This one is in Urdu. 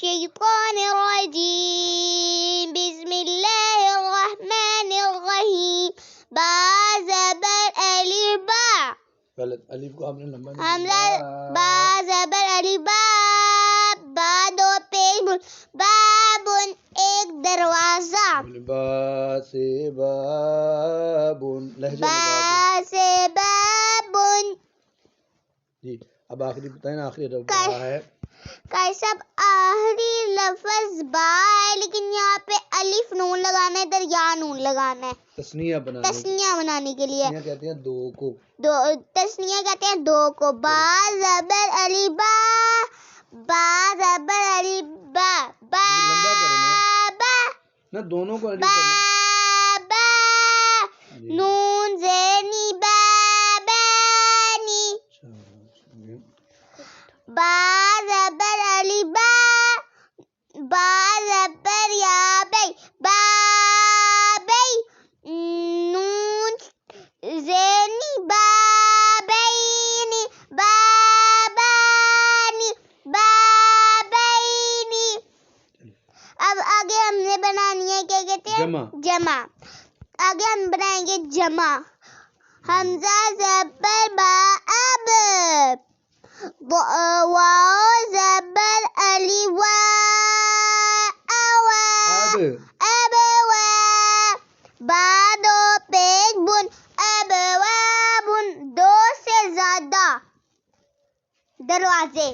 الشيطان الرجيم بسم الله الرحمن الرحيم با زبر الف با غلط، الف کو آپ نے لمبا با زبر الف با دو پیش بن بابن ایک دروازہ با سے بابن لہجے با سے بابن. جی اب آخری بتائیں نا، آخری لفظ با ہے. کیسب آخری لفظ با ہے لیکن یہاں پہ الف نون لگانا ہے، ادھر یا نون لگانا ہے تسنیہ بنانے کے لیے. کہتے ہیں دو کو، تسنیہ کہتے ہیں دو کو. با زبر الف با با زبر الف با با با نہ دونوں کو با با نون زینی با بانی با زبر الف با با زبر یا بی با بی نون زینی با بینی با بانی با بینی. اب آگے ہم نے بنانی ہے کیا کہتے ہیں جمع. آگے ہم بنائیں گے جمع. حمزہ زبر با اب واو زبر الف وا اب وا با دو پیش بن اب وا بن دو سے زیادہ دروازے.